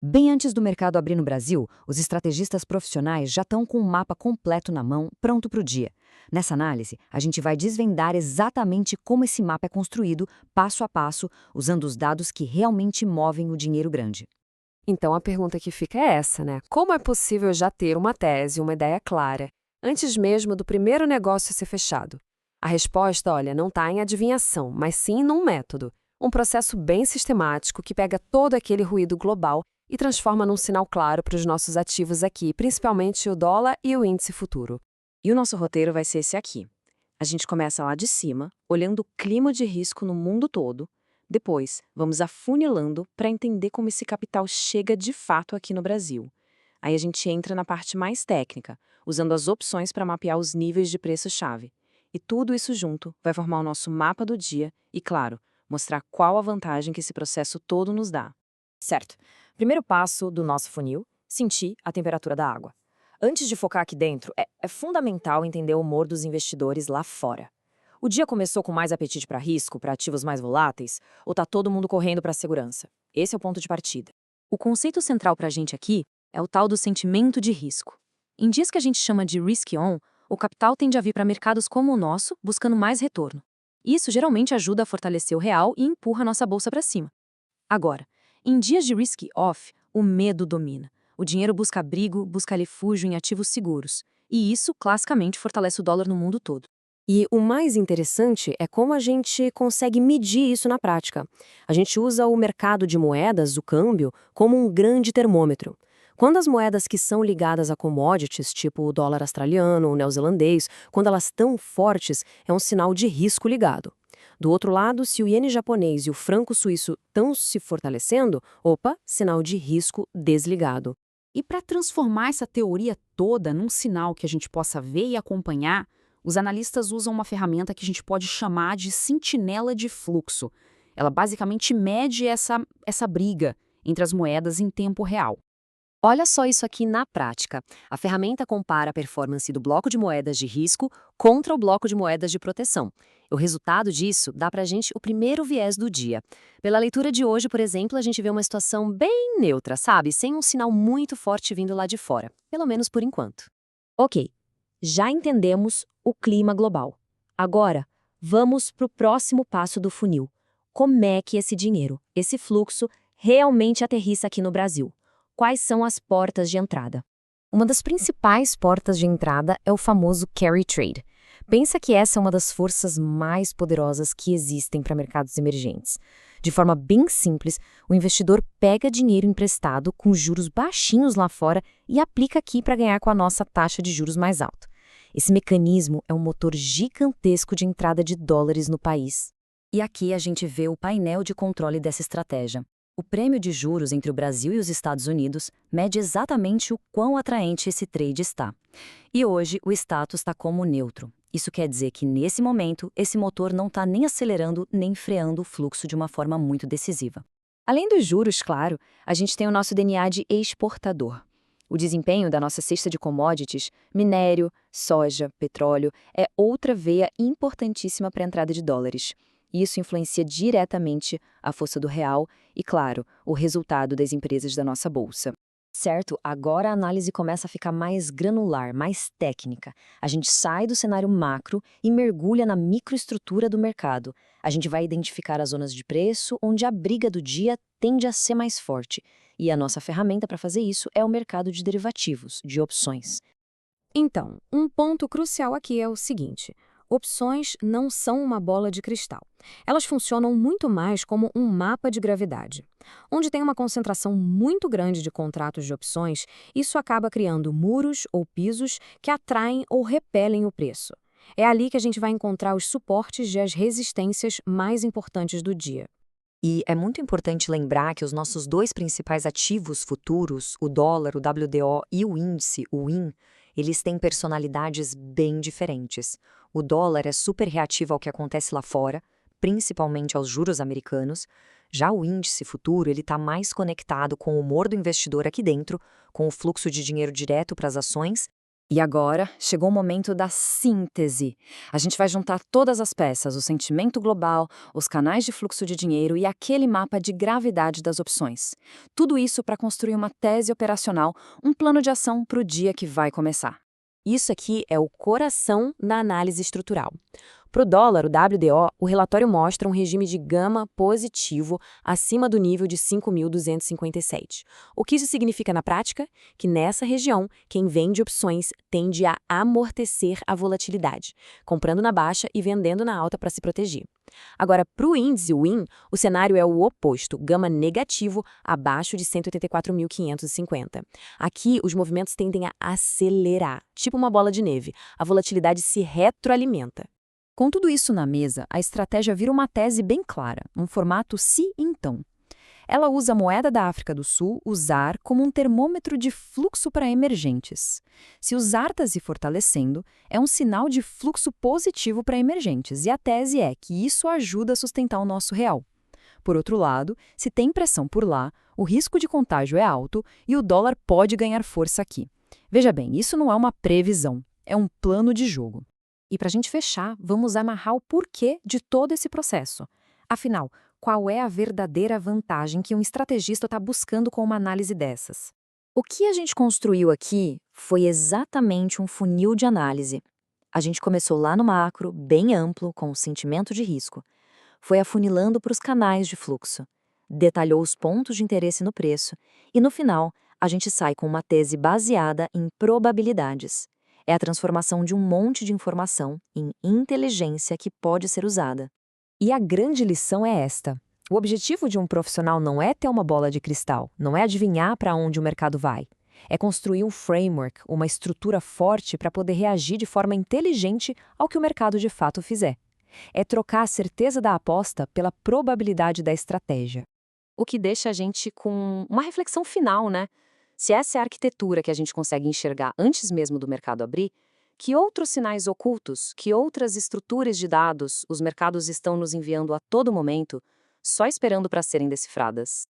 Bem antes do mercado abrir no Brasil, os estrategistas profissionais já estão com o mapa completo na mão, pronto para o dia. Nessa análise, a gente vai desvendar exatamente como esse mapa é construído, passo a passo, usando os dados que realmente movem o dinheiro grande. Então a pergunta que fica é essa, né? Como é possível já ter uma tese, uma ideia clara, antes mesmo do primeiro negócio ser fechado? A resposta, olha, não está em adivinhação, mas sim num método. Um processo bem sistemático que pega todo aquele ruído global e transforma num sinal claro para os nossos ativos aqui, principalmente o dólar e o índice futuro. E o nosso roteiro vai ser esse aqui. A gente começa lá de cima, olhando o clima de risco no mundo todo. Depois, vamos afunilando para entender como esse capital chega de fato aqui no Brasil. Aí a gente entra na parte mais técnica, usando as opções para mapear os níveis de preço-chave. E tudo isso junto vai formar o nosso mapa do dia e, claro, mostrar qual a vantagem que esse processo todo nos dá. Certo. Primeiro passo do nosso funil, sentir a temperatura da água. Antes de focar aqui dentro, é fundamental entender o humor dos investidores lá fora. O dia começou com mais apetite para risco, para ativos mais voláteis, ou tá todo mundo correndo para a segurança? Esse é o ponto de partida. O conceito central para a gente aqui é o tal do sentimento de risco. Em dias que a gente chama de risk-on, o capital tende a vir para mercados como o nosso, buscando mais retorno. Isso geralmente ajuda a fortalecer o real e empurra a nossa bolsa para cima. Agora, em dias de risk-off, o medo domina. O dinheiro busca abrigo, busca refúgio em ativos seguros. E isso, classicamente, fortalece o dólar no mundo todo. E o mais interessante é como a gente consegue medir isso na prática. A gente usa o mercado de moedas, o câmbio, como um grande termômetro. Quando as moedas que são ligadas a commodities, tipo o dólar australiano, o neozelandês, quando elas estão fortes, é um sinal de risco ligado. Do outro lado, se o iene japonês e o franco suíço estão se fortalecendo, opa, sinal de risco desligado. E para transformar essa teoria toda num sinal que a gente possa ver e acompanhar, os analistas usam uma ferramenta que a gente pode chamar de sentinela de fluxo. Ela basicamente mede essa briga entre as moedas em tempo real. Olha só isso aqui na prática. A ferramenta compara a performance do bloco de moedas de risco contra o bloco de moedas de proteção. O resultado disso dá pra gente o primeiro viés do dia. Pela leitura de hoje, por exemplo, a gente vê uma situação bem neutra, sabe? Sem um sinal muito forte vindo lá de fora. Pelo menos por enquanto. Ok, já entendemos o clima global. Agora, vamos para o próximo passo do funil. Como é que esse dinheiro, esse fluxo, realmente aterrissa aqui no Brasil? Quais são as portas de entrada? Uma das principais portas de entrada é o famoso carry trade. Pensa que essa é uma das forças mais poderosas que existem para mercados emergentes. De forma bem simples, o investidor pega dinheiro emprestado com juros baixinhos lá fora e aplica aqui para ganhar com a nossa taxa de juros mais alta. Esse mecanismo é um motor gigantesco de entrada de dólares no país. E aqui a gente vê o painel de controle dessa estratégia. O prêmio de juros entre o Brasil e os Estados Unidos mede exatamente o quão atraente esse trade está. E hoje o status está como neutro. Isso quer dizer que, nesse momento, esse motor não está nem acelerando nem freando o fluxo de uma forma muito decisiva. Além dos juros, claro, a gente tem o nosso DNA de exportador. O desempenho da nossa cesta de commodities, minério, soja, petróleo, é outra veia importantíssima para a entrada de dólares. Isso influencia diretamente a força do real e, claro, o resultado das empresas da nossa bolsa. Certo, agora a análise começa a ficar mais granular, mais técnica. A gente sai do cenário macro e mergulha na microestrutura do mercado. A gente vai identificar as zonas de preço onde a briga do dia tende a ser mais forte. E a nossa ferramenta para fazer isso é o mercado de derivativos, de opções. Então, um ponto crucial aqui é o seguinte: opções não são uma bola de cristal. Elas funcionam muito mais como um mapa de gravidade. Onde tem uma concentração muito grande de contratos de opções, isso acaba criando muros ou pisos que atraem ou repelem o preço. É ali que a gente vai encontrar os suportes e as resistências mais importantes do dia. E é muito importante lembrar que os nossos dois principais ativos futuros, o dólar, o WDO e o índice, o IN, eles têm personalidades bem diferentes. O dólar é super reativo ao que acontece lá fora, principalmente aos juros americanos. Já o índice futuro, ele está mais conectado com o humor do investidor aqui dentro, com o fluxo de dinheiro direto para as ações E agora, chegou o momento da síntese. A gente vai juntar todas as peças, o sentimento global, os canais de fluxo de dinheiro e aquele mapa de gravidade das opções. Tudo isso para construir uma tese operacional, um plano de ação para o dia que vai começar. Isso aqui é o coração da análise estrutural. Para o dólar, o WDO, o relatório mostra um regime de gama positivo acima do nível de 5.257. O que isso significa na prática? Que nessa região, quem vende opções tende a amortecer a volatilidade, comprando na baixa e vendendo na alta para se proteger. Agora, para o índice WIN, o cenário é o oposto, gama negativo abaixo de 184.550. Aqui, os movimentos tendem a acelerar, tipo uma bola de neve. A volatilidade se retroalimenta. Com tudo isso na mesa, a estratégia vira uma tese bem clara, um formato se então. Ela usa a moeda da África do Sul, o ZAR, como um termômetro de fluxo para emergentes. Se o ZAR está se fortalecendo, é um sinal de fluxo positivo para emergentes, e a tese é que isso ajuda a sustentar o nosso real. Por outro lado, se tem pressão por lá, o risco de contágio é alto e o dólar pode ganhar força aqui. Veja bem, isso não é uma previsão, é um plano de jogo. E para a gente fechar, vamos amarrar o porquê de todo esse processo. Afinal, qual é a verdadeira vantagem que um estrategista está buscando com uma análise dessas? O que a gente construiu aqui foi exatamente um funil de análise. A gente começou lá no macro, bem amplo, com o sentimento de risco. Foi afunilando para os canais de fluxo. Detalhou os pontos de interesse no preço. E no final, a gente sai com uma tese baseada em probabilidades. É a transformação de um monte de informação em inteligência que pode ser usada. E a grande lição é esta. O objetivo de um profissional não é ter uma bola de cristal, não é adivinhar para onde o mercado vai. É construir um framework, uma estrutura forte para poder reagir de forma inteligente ao que o mercado de fato fizer. É trocar a certeza da aposta pela probabilidade da estratégia. O que deixa a gente com uma reflexão final, né? Se essa é a arquitetura que a gente consegue enxergar antes mesmo do mercado abrir, que outros sinais ocultos, que outras estruturas de dados os mercados estão nos enviando a todo momento, só esperando para serem decifradas?